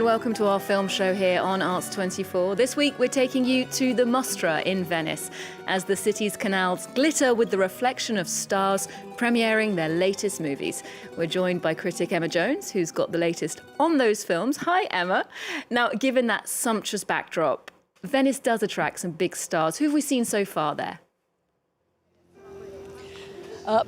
and welcome to our film show here on Arts 24. This week we're taking you to the Mostra in Venice as the city's canals glitter with the reflection of stars premiering their latest movies. We're joined by critic Emma Jones, who's got the latest on those films. Hi, Emma. Now, given that sumptuous backdrop, Venice does attract some big stars. Who have we seen so far there?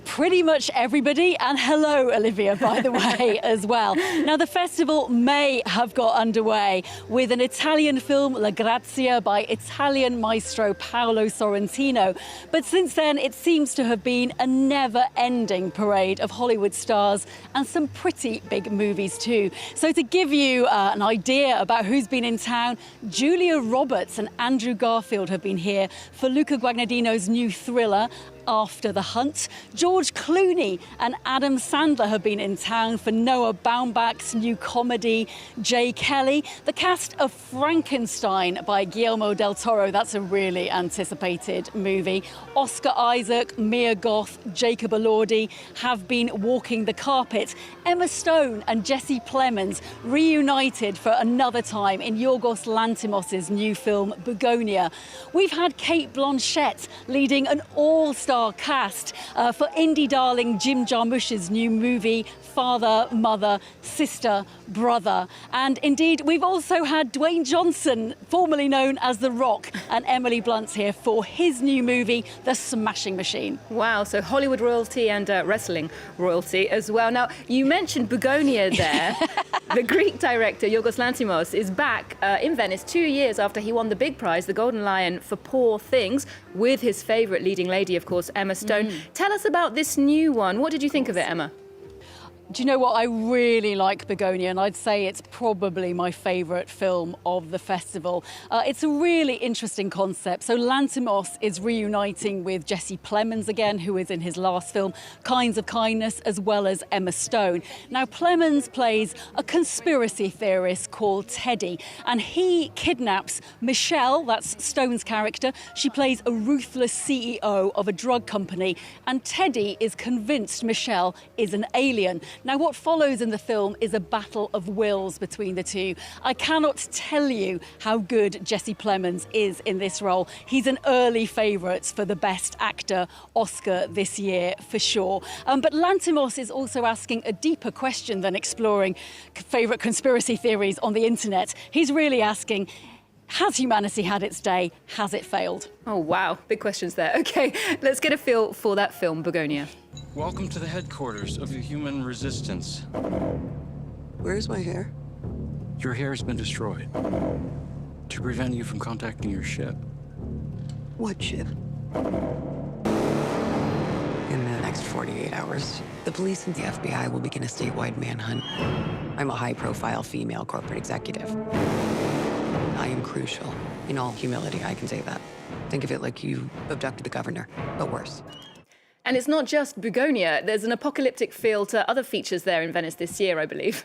Pretty much everybody, and hello Olivia, by the way, as well. Now, the festival may have got underway with an Italian film, La Grazia, by Italian maestro Paolo Sorrentino. But since then, it seems to have been a never-ending parade of Hollywood stars and some pretty big movies too. So to give you an idea about who's been in town, Julia Roberts and Andrew Garfield have been here for Luca Guadagnino's new thriller, After the Hunt. George Clooney and Adam Sandler have been in town for Noah Baumbach's new comedy, Jay Kelly. The cast of Frankenstein by Guillermo del Toro, that's a really anticipated movie. Oscar Isaac, Mia Goth, Jacob Elordi have been walking the carpet. Emma Stone and Jesse Plemmons reunited for another time in Yorgos Lanthimos' new film, Bugonia. We've had Cate Blanchett leading an all-star cast for indie darling Jim Jarmusch's new movie, Father, Mother, Sister, Brother. And indeed, we've also had Dwayne Johnson, formerly known as The Rock, and Emily Blunt's here for his new movie, The Smashing Machine. Wow, so Hollywood royalty and wrestling royalty as well. Now, you mentioned Bugonia there. The Greek director, Yorgos Lanthimos, is back in Venice 2 years after he won the big prize, the Golden Lion, for Poor Things, with his favourite leading lady, of course, Emma Stone. Tell us about this new one. What did you think of it, Emma? Do you know what? I really like Bugonia, and I'd say it's probably my favourite film of the festival. It's a really interesting concept. So Lanthimos is reuniting with Jesse Plemons again, who is in his last film, Kinds of Kindness, as well as Emma Stone. Now, Plemons plays a conspiracy theorist called Teddy, and he kidnaps Michelle, that's Stone's character. She plays a ruthless CEO of a drug company, and Teddy is convinced Michelle is an alien. Now, what follows in the film is a battle of wills between the two. I cannot tell you how good Jesse Plemons is in this role. He's an early favourite for the Best Actor Oscar this year, for sure. But Lanthimos is also asking a deeper question than exploring favourite conspiracy theories on the internet. He's really asking, has humanity had its day? Has it failed? Oh, wow. Big questions there. OK, let's get a feel for that film, Bugonia. Welcome to the headquarters of the human resistance. Where's my hair? Your hair has been destroyed to prevent you from contacting your ship. What ship? In the next 48 hours, the police and the FBI will begin a statewide manhunt. I'm a high-profile female corporate executive. I am crucial. In all humility, I can say that. Think of it like you abducted the governor, but worse. And it's not just Bugonia. There's an apocalyptic feel to other features there in Venice this year, I believe.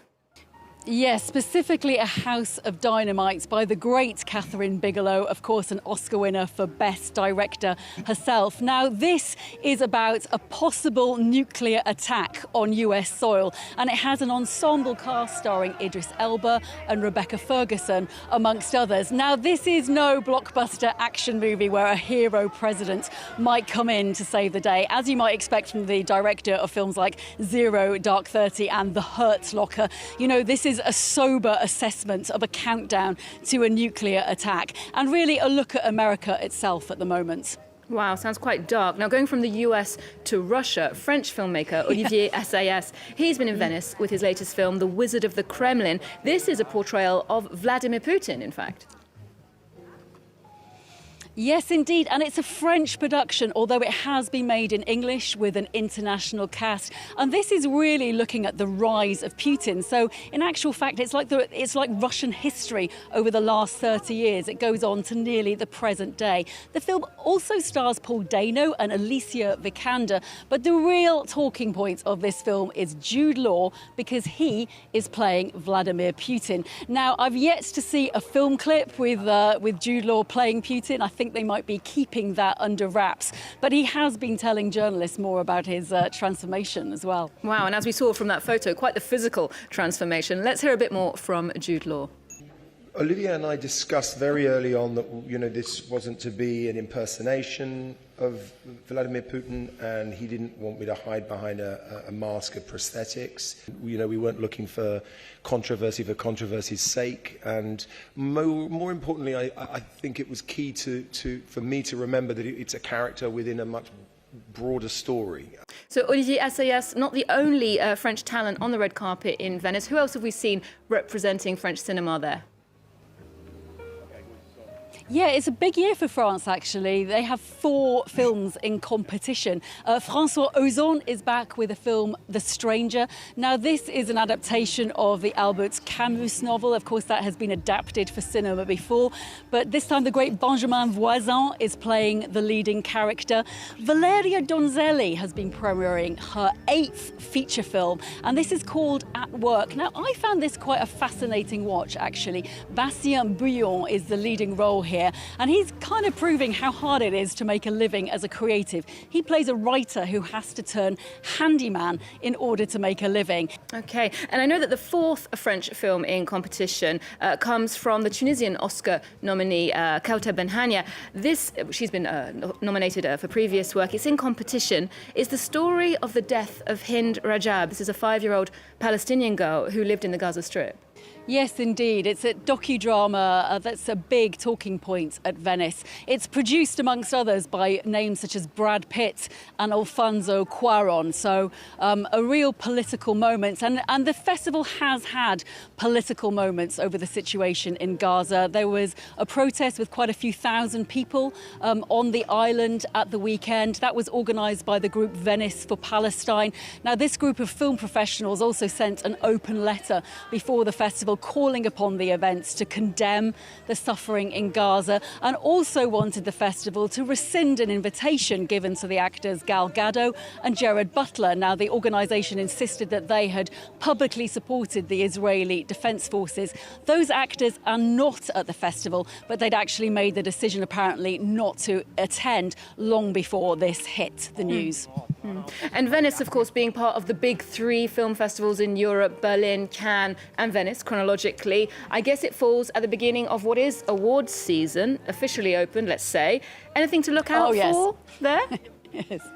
Yes, specifically A House of Dynamite by the great Catherine Bigelow, of course, an Oscar winner for Best Director herself. Now, this is about a possible nuclear attack on US soil, and it has an ensemble cast starring Idris Elba and Rebecca Ferguson, amongst others. Now, this is no blockbuster action movie where a hero president might come in to save the day, as you might expect from the director of films like Zero, Dark 30 and The Hurt Locker. You know, this is a sober assessment of a countdown to a nuclear attack, and really a look at America itself at the moment. Wow, sounds quite dark. Now, going from the US to Russia, French filmmaker Olivier Assayas, he's been in Venice with his latest film, The Wizard of the Kremlin. This is a portrayal of Vladimir Putin, in fact. Yes, indeed. And it's a French production, although it has been made in English with an international cast. And this is really looking at the rise of Putin. So in actual fact, it's like Russian history over the last 30 years. It goes on to nearly the present day. The film also stars Paul Dano and Alicia Vikander. But the real talking point of this film is Jude Law, because he is playing Vladimir Putin. Now, I've yet to see a film clip with Jude Law playing Putin. I think they might be keeping that under wraps. But he has been telling journalists more about his transformation as well. Wow, and as we saw from that photo, quite the physical transformation. Let's hear a bit more from Jude Law. Olivia and I discussed very early on that, you know, this wasn't to be an impersonation of Vladimir Putin, and he didn't want me to hide behind a mask of prosthetics. You know, we weren't looking for controversy's sake, and more importantly, I think it was key for me to remember that it's a character within a much broader story. So Olivier Assayas, not the only French talent on the red carpet in Venice. Who else have we seen representing French cinema there? Yeah, it's a big year for France, actually. They have 4 films in competition. François Ozon is back with the film The Stranger. Now, this is an adaptation of the Albert Camus novel. Of course, that has been adapted for cinema before. But this time, the great Benjamin Voisin is playing the leading character. Valeria Donzelli has been premiering her 8th feature film, and this is called At Work. Now, I found this quite a fascinating watch, actually. Bastien Bouillon is the leading role here. And he's kind of proving how hard it is to make a living as a creative. He plays a writer who has to turn handyman in order to make a living. Okay, and I know that the 4th French film in competition comes from the Tunisian Oscar nominee Kaouther Ben Hania. She's been nominated for previous work. It's in competition. It's the story of the death of Hind Rajab. This is a 5-year-old Palestinian girl who lived in the Gaza Strip. Yes, indeed. It's a docu-drama that's a big talking point at Venice. It's produced, amongst others, by names such as Brad Pitt and Alfonso Cuarón. So a real political moment. And the festival has had political moments over the situation in Gaza. There was a protest with quite a few thousand people on the island at the weekend. That was organised by the group Venice for Palestine. Now, this group of film professionals also sent an open letter before the festival calling upon the events to condemn the suffering in Gaza, and also wanted the festival to rescind an invitation given to the actors Gal Gadot and Jared Butler. Now, the organisation insisted that they had publicly supported the Israeli Defence Forces. Those actors are not at the festival, but they'd actually made the decision apparently not to attend long before this hit the news. And Venice, of course, being part of the big 3 film festivals in Europe, Berlin, Cannes and Venice, chronologically, I guess it falls at the beginning of what is awards season, officially open, let's say. Anything to look out for there? Yes.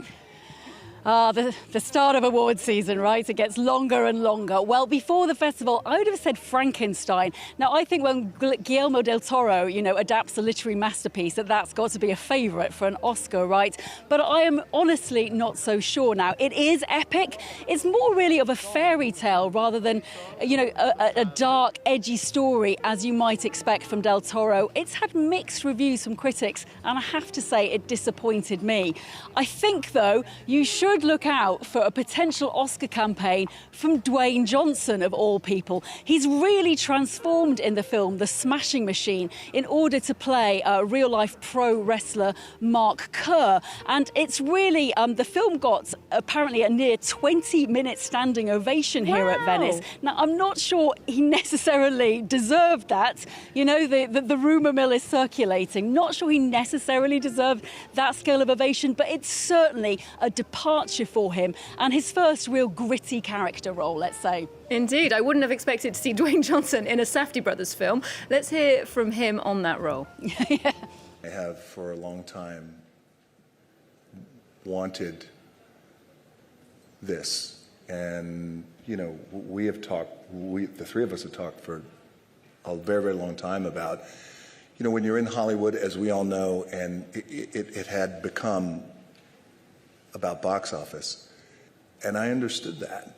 The start of awards season, right? It gets longer and longer. Well, before the festival, I would have said Frankenstein. Now, I think when Guillermo del Toro, adapts a literary masterpiece, that's got to be a favourite for an Oscar, right? But I am honestly not so sure now. It is epic. It's more really of a fairy tale rather than, a dark, edgy story, as you might expect from del Toro. It's had mixed reviews from critics, and I have to say it disappointed me. I think, though, you should look out for a potential Oscar campaign from Dwayne Johnson, of all people. He's really transformed in the film The Smashing Machine in order to play real-life pro wrestler Mark Kerr. And it's really, the film got apparently a near 20-minute standing ovation here at Venice. Now, I'm not sure he necessarily deserved that. The rumour mill is circulating. Not sure he necessarily deserved that scale of ovation, but it's certainly a departure for him and his first real gritty character role, let's say. Indeed, I wouldn't have expected to see Dwayne Johnson in a Safdie brothers film. Let's hear from him on that role. Yeah. I have for a long time wanted this, and we have talked, the 3 of us have talked for a very, very long time about, when you're in Hollywood, as we all know, and it had become about box office, and I understood that,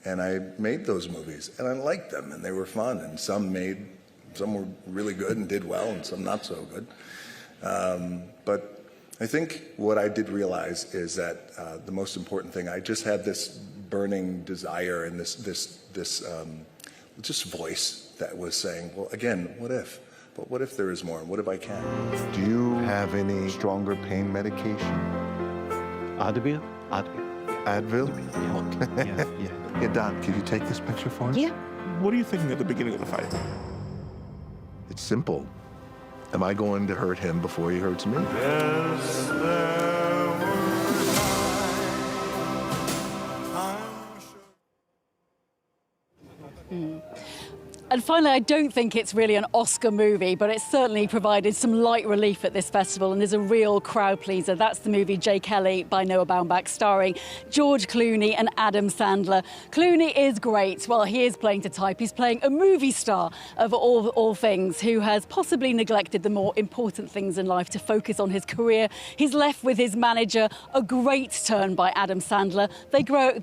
and I made those movies, and I liked them, and they were fun, and some were really good and did well, and some not so good. But I think what I did realize is that the most important thing, I just had this burning desire and this just voice that was saying, well, again, what if? But what if there is more? What if I can? Do you have any stronger pain medication? Advil? Advil? Yeah. Yeah, Don, can you take this picture for us? Yeah. What are you thinking at the beginning of the fight? It's simple. Am I going to hurt him before he hurts me? Yes, And finally, I don't think it's really an Oscar movie, but it's certainly provided some light relief at this festival and is a real crowd pleaser. That's the movie J. Kelly by Noah Baumbach, starring George Clooney and Adam Sandler. Clooney is great. Well, he is playing to type. He's playing a movie star of all things who has possibly neglected the more important things in life to focus on his career. He's left with his manager, a great turn by Adam Sandler. They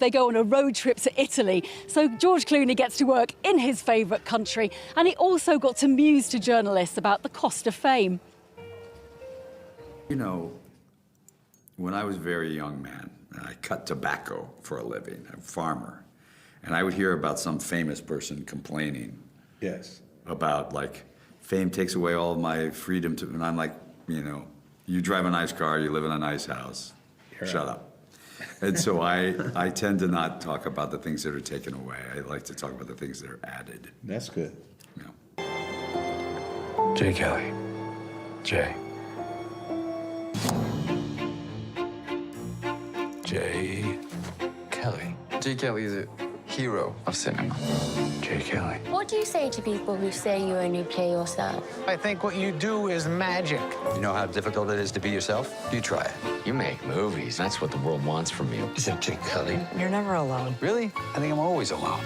go on a road trip to Italy. So George Clooney gets to work in his favourite country. And he also got to muse to journalists about the cost of fame. You know, when I was a very young man, I cut tobacco for a living, a farmer. And I would hear about some famous person complaining. Yes. About, like, fame takes away all of my freedom to, and I'm like, you know, you drive a nice car, you live in a nice house, shut up. And so I tend to not talk about the things that are taken away. I like to talk about the things that are added. That's good. Yeah. J. Kelly. J. J. Kelly. J. Kelly is a hero of cinema. J. Kelly. What do you say to people who say you only play yourself? I think what you do is magic. You know how difficult it is to be yourself? You try it. You make movies. That's what the world wants from you. Is it J. Kelly? You're never alone. Really? I think I'm always alone.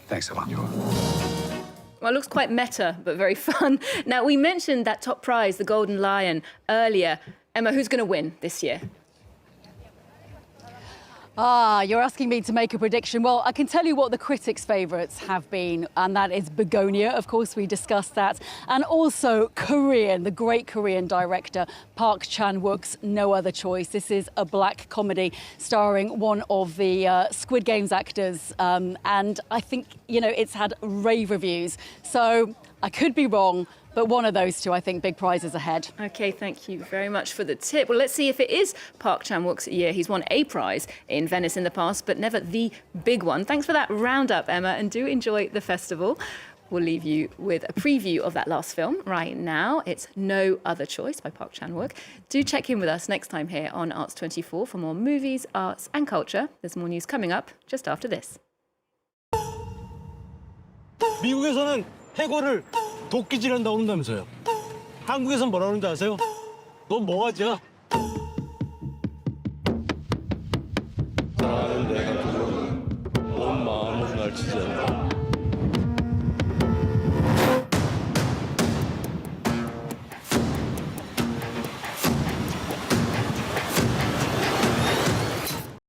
Thanks a lot. Well, it looks quite meta, but very fun. Now, we mentioned that top prize, the Golden Lion, earlier. Emma, who's going to win this year? You're asking me to make a prediction. Well, I can tell you what the critics' favourites have been, and that is Bugonia. Of course, we discussed that. And also Korean, the great Korean director, Park Chan-wook's No Other Choice. This is a black comedy starring one of the Squid Games actors. And I think, you know, it's had rave reviews. So I could be wrong, but one of those two, I think, big prizes ahead. OK, thank you very much for the tip. Well, let's see if it is Park Chan-wook's year. He's won a prize in Venice in the past, but never the big one. Thanks for that roundup, Emma, and do enjoy the festival. We'll leave you with a preview of that last film right now. It's No Other Choice by Park Chan-wook. Do check in with us next time here on Arts 24 for more movies, arts and culture. There's more news coming up just after this. 미국에서는 해골을 도끼질한다고 그런다면서요. 한국에선 뭐라 그러는지 아세요? 넌 뭐하지야? 사랑하는 내가 온 마음으로 날 지지하는